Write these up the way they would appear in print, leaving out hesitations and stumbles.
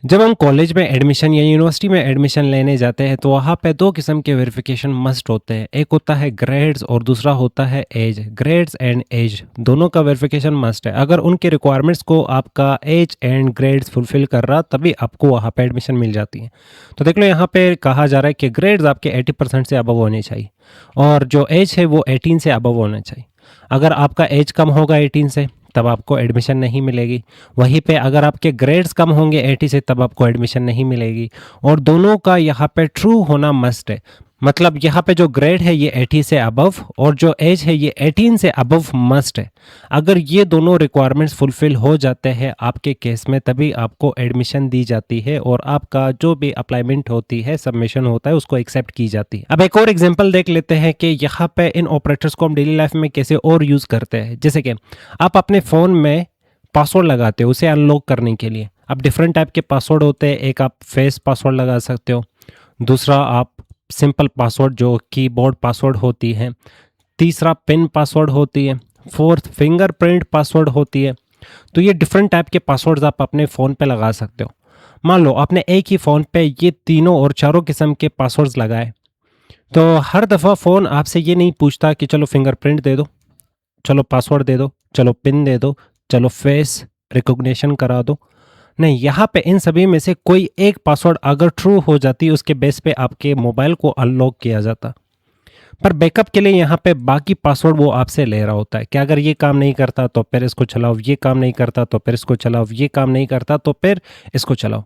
जब हम कॉलेज में एडमिशन या यूनिवर्सिटी में एडमिशन लेने जाते हैं तो वहाँ पे दो किस्म के वेरिफिकेशन मस्ट होते हैं। एक होता है ग्रेड्स और दूसरा होता है एज। ग्रेड्स एंड एज दोनों का वेरिफिकेशन मस्ट है। अगर उनके रिक्वायरमेंट्स को आपका एज एंड ग्रेड्स फुलफिल कर रहा तभी आपको वहाँ पे एडमिशन मिल जाती है। तो देख लो यहाँ पे कहा जा रहा है कि ग्रेड्स आपके 80% से अबव होने चाहिए और जो एज है वो 18 से अबव होना चाहिए। अगर आपका एज कम होगा 18 से तब आपको एडमिशन नहीं मिलेगी। वहीं पे अगर आपके ग्रेड्स कम होंगे 80 से तब आपको एडमिशन नहीं मिलेगी। और दोनों का यहाँ पे ट्रू होना मस्ट है। मतलब यहाँ पे जो ग्रेड है ये 80 से अबव और जो एज है ये 18 से अबव मस्ट है। अगर ये दोनों रिक्वायरमेंट्स फुलफिल हो जाते हैं आपके केस में तभी आपको एडमिशन दी जाती है और आपका जो भी अप्लाईमेंट होती है, सबमिशन होता है, उसको एक्सेप्ट की जाती है। अब एक और एग्जांपल देख लेते हैं कि यहाँ पे इन ऑपरेटर्स को हम डेली लाइफ में कैसे और यूज़ करते हैं। जैसे कि आप अपने फ़ोन में पासवर्ड लगाते हो उसे अनलॉक करने के लिए। अब डिफरेंट टाइप के पासवर्ड होते हैं। एक आप फेस पासवर्ड लगा सकते हो, दूसरा आप सिंपल पासवर्ड जो कीबोर्ड पासवर्ड होती है, तीसरा पिन पासवर्ड होती है, फोर्थ फिंगरप्रिंट पासवर्ड होती है। तो ये डिफरेंट टाइप के पासवर्ड्स आप अपने फ़ोन पे लगा सकते हो। मान लो आपने एक ही फ़ोन पे ये तीनों और चारों किस्म के पासवर्ड्स लगाए तो हर दफ़ा फ़ोन आपसे ये नहीं पूछता कि चलो फिंगरप्रिंट दे दो, चलो पासवर्ड दे दो, चलो पिन दे दो, चलो फेस रिकॉग्निशन करा दो। नहीं, यहाँ पे इन सभी में से कोई एक पासवर्ड अगर ट्रू हो जाती उसके बेस पे आपके मोबाइल को अनलॉक किया जाता। पर बैकअप के लिए यहाँ पे बाकी पासवर्ड वो आपसे ले रहा होता है कि अगर ये काम नहीं करता तो फिर इसको चलाओ, ये काम नहीं करता तो फिर इसको चलाओ, ये काम नहीं करता तो फिर इसको चलाओ।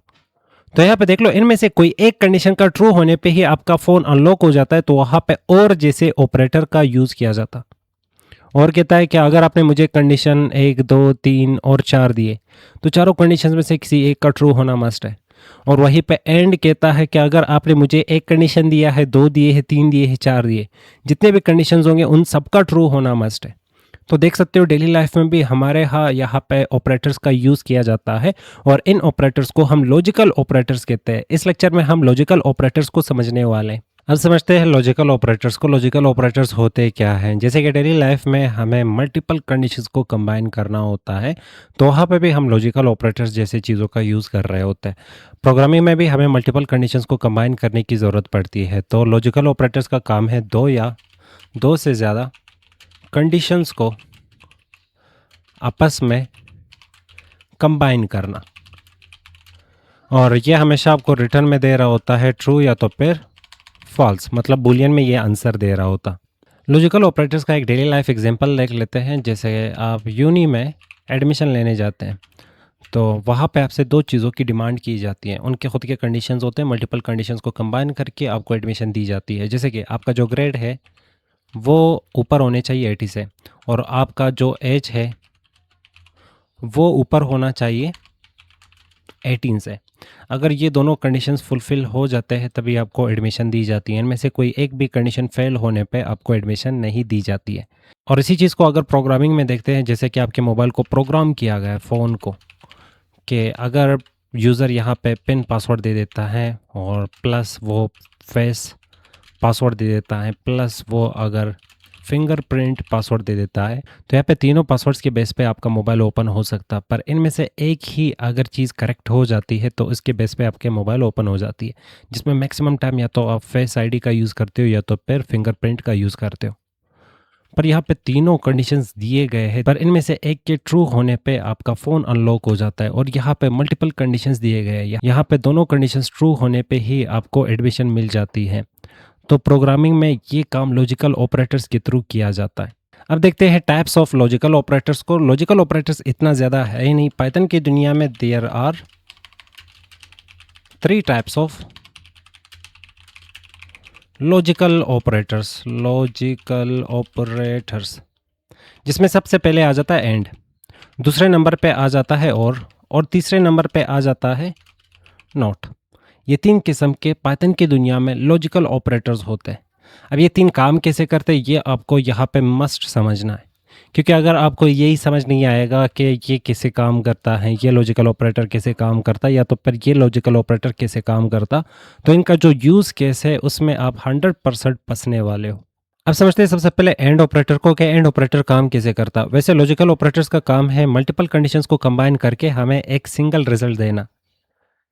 तो यहाँ पे देख लो इनमें से कोई एक कंडीशन का ट्रू होने पे ही आपका फ़ोन अनलॉक हो जाता है। तो वहाँ पे और जैसे ऑपरेटर का यूज़ किया जाता और कहता है कि अगर आपने मुझे कंडीशन 1, 2, 3 और 4 दिए तो चारों कंडीशन में से किसी एक का ट्रू होना मस्ट है। और वहीं पे एंड कहता है कि अगर आपने मुझे एक कंडीशन दिया है, 2 दिए हैं, 3 दिए हैं, 4 दिए, जितने भी कंडीशंस होंगे उन सबका ट्रू होना मस्ट है। तो देख सकते हो डेली लाइफ में भी हमारे यहाँ पे ऑपरेटर्स का यूज़ किया जाता है और इन ऑपरेटर्स को हम लॉजिकल ऑपरेटर्स कहते हैं। इस लेक्चर में हम लॉजिकल ऑपरेटर्स को समझने वाले हैं। अब समझते हैं लॉजिकल ऑपरेटर्स को। लॉजिकल ऑपरेटर्स होते क्या हैं? जैसे कि डेली लाइफ में हमें मल्टीपल कंडीशंस को कंबाइन करना होता है तो वहाँ पे भी हम लॉजिकल ऑपरेटर्स जैसे चीज़ों का यूज़ कर रहे होते हैं। प्रोग्रामिंग में भी हमें मल्टीपल कंडीशंस को कंबाइन करने की ज़रूरत पड़ती है। तो लॉजिकल ऑपरेटर्स का काम है दो या दो से ज़्यादा कंडीशंस को आपस में कंबाइन करना। और ये हमेशा आपको रिटर्न में दे रहा होता है ट्रू या तो फिर फॉल्स, मतलब बूलियन में ये आंसर दे रहा होता। लॉजिकल ऑपरेटर्स का एक डेली लाइफ एग्जांपल देख लेते हैं। जैसे आप यूनी में एडमिशन लेने जाते हैं तो वहाँ पे आपसे दो चीज़ों की डिमांड की जाती है। उनके खुद के कंडीशंस होते हैं, मल्टीपल कंडीशंस को कंबाइन करके आपको एडमिशन दी जाती है। जैसे कि आपका जो ग्रेड है वो ऊपर होने चाहिए 80 से और आपका जो एज है वो ऊपर होना चाहिए 18 से। अगर ये दोनों कंडीशंस फुलफ़िल हो जाते हैं तभी आपको एडमिशन दी जाती है। इनमें से कोई एक भी कंडीशन फेल होने पे आपको एडमिशन नहीं दी जाती है। और इसी चीज़ को अगर प्रोग्रामिंग में देखते हैं, जैसे कि आपके मोबाइल को प्रोग्राम किया गया है, फ़ोन को, कि अगर यूज़र यहाँ पे पिन पासवर्ड दे देता है और प्लस वो फेस पासवर्ड दे देता है, प्लस वो अगर फिंगरप्रिंट पासवर्ड दे देता है, तो यहाँ पे तीनों पासवर्ड्स के बेस पे आपका मोबाइल ओपन हो सकता है। पर इनमें से एक ही अगर चीज़ करेक्ट हो जाती है तो इसके बेस पे आपके मोबाइल ओपन हो जाती है, जिसमें मैक्सिमम टाइम या तो आप फेस आईडी का यूज़ करते हो या तो फिर फिंगरप्रिंट का यूज़ करते हो। पर यहाँ पे तीनों कंडीशंस दिए गए हैं, पर इनमें से एक के ट्रू होने पे आपका फ़ोन अनलॉक हो जाता है। और यहाँ पे मल्टीपल कंडीशंस दिए गए हैं, यहाँ पे दोनों कंडीशंस ट्रू होने पे ही आपको एडमिशन मिल जाती है। तो प्रोग्रामिंग में ये काम लॉजिकल ऑपरेटर्स के थ्रू किया जाता है। अब देखते हैं टाइप्स ऑफ लॉजिकल ऑपरेटर्स को। लॉजिकल ऑपरेटर्स इतना ज़्यादा है ही नहीं। पाइथन की दुनिया में there are 3 types of logical operators. जिसमें सबसे पहले आ जाता है एंड, दूसरे नंबर पे आ जाता है और तीसरे नंबर पे आ जाता है नॉट। ये 3 किस्म के पाइथन की दुनिया में लॉजिकल ऑपरेटर्स होते हैं। अब ये 3 काम कैसे करते हैं ये आपको यहाँ पे मस्ट समझना है, क्योंकि अगर आपको यही समझ नहीं आएगा कि ये कैसे काम करता है, ये लॉजिकल ऑपरेटर कैसे काम करता है, या तो फिर ये लॉजिकल ऑपरेटर कैसे काम करता, तो इनका जो यूज़ केस है उसमें आप 100% फंसने वाले हो। अब समझते हैं सबसे पहले एंड ऑपरेटर को कि एंड ऑपरेटर काम कैसे करता। वैसे लॉजिकल ऑपरेटर्स का काम है मल्टीपल कंडीशंस को कंबाइन करके हमें एक सिंगल रिजल्ट देना।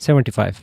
75.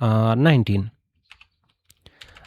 19.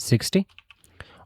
60،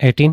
18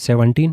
17،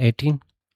18.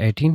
18،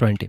20.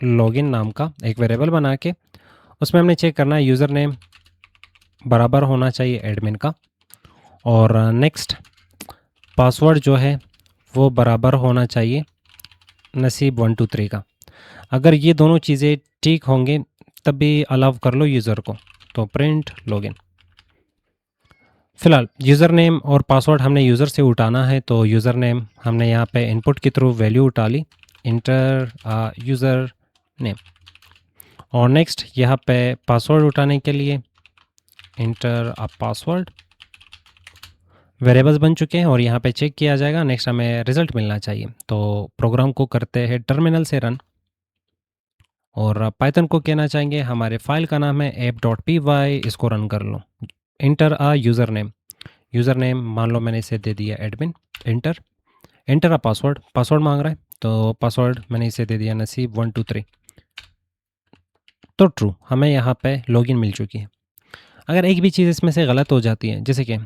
login नाम का एक वेरिएबल बना के उसमें हमने चेक करना है यूज़र नेम बराबर होना चाहिए एडमिन का, और नेक्स्ट पासवर्ड जो है वो बराबर होना चाहिए नसीब 123 का। अगर ये दोनों चीज़ें ठीक होंगे तभी अलाउ कर लो यूज़र को, तो प्रिंट लॉगिन। फ़िलहाल यूज़र नेम और पासवर्ड हमने यूज़र से उठाना है, तो यूज़र नेम हमने यहाँ पे इनपुट के थ्रू वैल्यू उठा ली, इंटर यूज़र नेम, और नेक्स्ट यहाँ पे पासवर्ड उठाने के लिए इंटर पासवर्ड। वेरिएबल्स बन चुके हैं और यहाँ पे चेक किया जाएगा, नेक्स्ट हमें रिज़ल्ट मिलना चाहिए। तो प्रोग्राम को करते हैं टर्मिनल से रन, और पाइथन को कहना चाहेंगे हमारे फाइल का नाम है app.py, इसको रन कर लो। इंटर यूज़र नेम मान लो मैंने इसे दे दिया एडमिन, इंटर पासवर्ड मांग रहा है, तो पासवर्ड मैंने इसे दे दिया नसीब 123, तो ट्रू, हमें यहाँ पे लॉगिन मिल चुकी है। अगर एक भी चीज़ इसमें से गलत हो जाती है, जैसे कि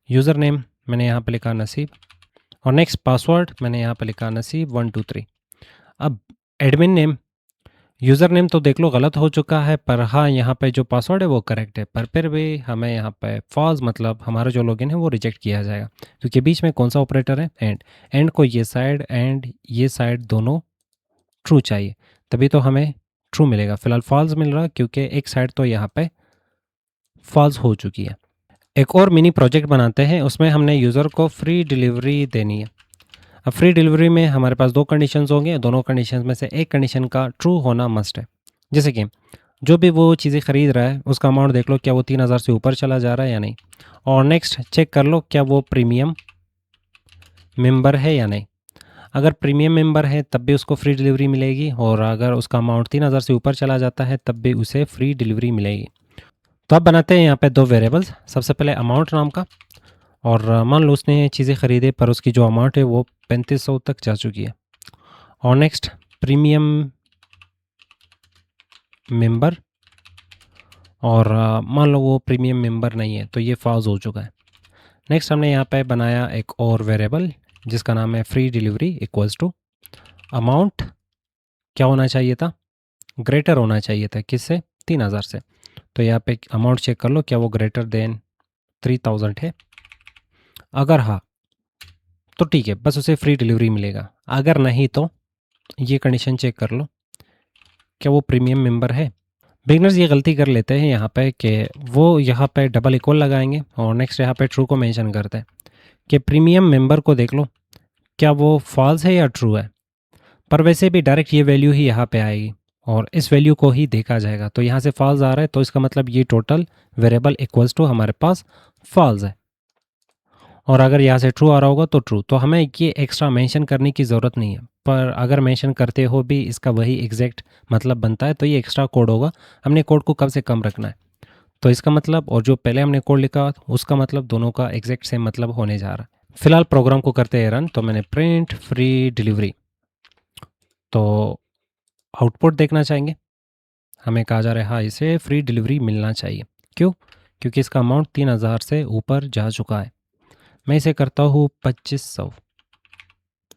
यूज़र नेम मैंने यहाँ पे लिखा नसीब, और नेक्स्ट पासवर्ड मैंने यहाँ पे लिखा नसीब 123, अब एडमिन नेम यूज़र नेम तो देख लो गलत हो चुका है, पर हाँ यहाँ पे जो पासवर्ड है वो करेक्ट है, पर फिर भी हमें यहाँ पे फॉल्स मतलब हमारा जो लॉगिन है वो रिजेक्ट किया जाएगा, क्योंकि बीच में कौन सा ऑपरेटर है, एंड को ये साइड एंड ये साइड दोनों ट्रू चाहिए, तभी तो हमें ट्रू मिलेगा। फिलहाल फॉल्स मिल रहा क्योंकि एक साइड तो यहाँ पे फॉल्स हो चुकी है। एक और मिनी प्रोजेक्ट बनाते हैं, उसमें हमने यूज़र को फ्री डिलीवरी देनी है। अब फ्री डिलीवरी में हमारे पास दो कंडीशंस होंगे, दोनों कंडीशंस में से एक कंडीशन का ट्रू होना मस्ट है। जैसे कि जो भी वो चीज़ें ख़रीद रहा है उसका अमाउंट देख लो क्या वो 3000 से ऊपर चला जा रहा है या नहीं, और नेक्स्ट चेक कर लो क्या वो प्रीमियम मेंबर है या नहीं। अगर प्रीमियम मेंबर है तब भी उसको फ्री डिलीवरी मिलेगी, और अगर उसका अमाउंट 3000 से ऊपर चला जाता है तब भी उसे फ्री डिलीवरी मिलेगी। तो अब बनाते हैं यहाँ पे दो वेरिएबल्स, सबसे पहले अमाउंट नाम का, और मान लो उसने चीज़ें ख़रीदे पर उसकी जो अमाउंट है वो 3500 तक जा चुकी है, और नेक्स्ट प्रीमियम मेंबर, और मान लो वो प्रीमियम मेंबर नहीं है तो ये फॉल्स हो चुका है। नेक्स्ट हमने यहाँ पे बनाया एक और वेरिएबल जिसका नाम है free delivery equals to amount, क्या होना चाहिए था, ग्रेटर होना चाहिए था, किससे, 3000 से, तो यहाँ पे अमाउंट चेक कर लो क्या वो ग्रेटर देन 3000 है। अगर हाँ तो ठीक है, बस उसे फ्री डिलीवरी मिलेगा, अगर नहीं तो ये कंडीशन चेक कर लो क्या वो प्रीमियम मेंबर है। बिगनर्स ये गलती कर लेते हैं यहाँ पे कि वो यहाँ पे डबल इक्वल लगाएंगे और नेक्स्ट यहाँ पे ट्रू को मेंशन करते हैं कि प्रीमियम मेंबर को देख लो क्या वो फॉल्स है या ट्रू है, पर वैसे भी डायरेक्ट ये वैल्यू ही यहाँ पे आएगी और इस वैल्यू को ही देखा जाएगा, तो यहाँ से फॉल्स आ रहा है तो इसका मतलब ये टोटल वेरिएबल इक्वल्स टू हमारे पास फॉल्स है, और अगर यहाँ से ट्रू आ रहा होगा तो ट्रू, तो हमें ये एक्स्ट्रा मेंशन करने की ज़रूरत नहीं है, पर अगर मेंशन करते हो भी इसका वही एग्जैक्ट मतलब बनता है तो ये एक्स्ट्रा कोड होगा, हमने कोड को कम से कम रखना है, तो इसका मतलब और जो पहले हमने कोड लिखा उसका मतलब दोनों का एग्जैक्ट सेम मतलब होने जा रहा है। फिलहाल प्रोग्राम को करते हैं रन, तो मैंने प्रिंट फ्री डिलीवरी, तो आउटपुट देखना चाहेंगे, हमें कहा जा रहा है हाँ इसे फ्री डिलीवरी मिलना चाहिए, क्यों, क्योंकि इसका अमाउंट 3000 से ऊपर जा चुका है। मैं इसे करता हूँ 2500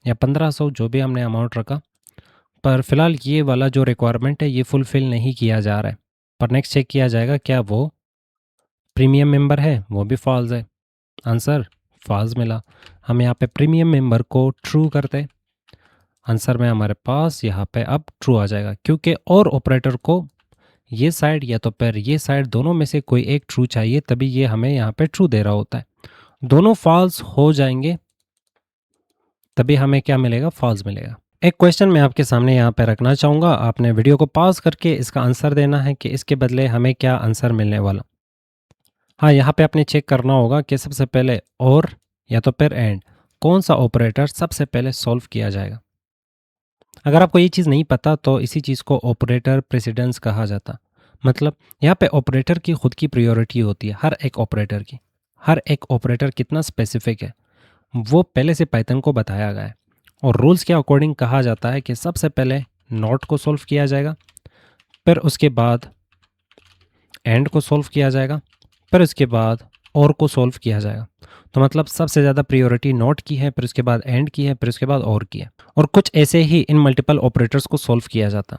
या 1500 जो भी हमने अमाउंट रखा, पर फिलहाल ये वाला जो रिक्वायरमेंट है ये फुलफ़िल नहीं किया जा रहा है, पर नेक्स्ट चेक किया जाएगा क्या वो प्रीमियम मेंबर है, वो भी फॉल्स है, आंसर फॉल्स मिला। हम यहाँ पे प्रीमियम मेंबर को ट्रू करते, आंसर में हमारे पास यहाँ पे अब ट्रू आ जाएगा, क्योंकि और ऑपरेटर को ये साइड या तो फिर ये साइड दोनों में से कोई एक ट्रू चाहिए, तभी ये हमें यहाँ पे ट्रू दे रहा होता है। दोनों फॉल्स हो जाएंगे तभी हमें क्या मिलेगा, फॉल्स मिलेगा। एक क्वेश्चन मैं आपके सामने यहाँ पे रखना चाहूँगा, आपने वीडियो को पॉज करके इसका आंसर देना है कि इसके बदले हमें क्या आंसर मिलने वाला। हाँ, यहाँ पे आपने चेक करना होगा कि सबसे पहले और या तो फिर एंड कौन सा ऑपरेटर सबसे पहले सॉल्व किया जाएगा। अगर आपको ये चीज़ नहीं पता तो इसी चीज़ को ऑपरेटर प्रेसिडेंस कहा जाता, मतलब यहाँ पे ऑपरेटर की खुद की प्रायोरिटी होती है, हर एक ऑपरेटर की, हर एक ऑपरेटर कितना स्पेसिफिक है वो पहले से पाइथन को बताया गया है, और रूल्स के अकॉर्डिंग कहा जाता है कि सबसे पहले नॉट को सॉल्व किया जाएगा, फिर उसके बाद एंड को सॉल्व किया जाएगा, फिर उसके बाद और को सॉल्व किया जाएगा। तो मतलब सबसे ज़्यादा प्रायोरिटी नॉट की है, फिर उसके बाद एंड की है, फिर उसके बाद और की है, और कुछ ऐसे ही इन मल्टीपल ऑपरेटर्स को सॉल्व किया जाता।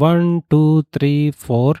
1 2 3 4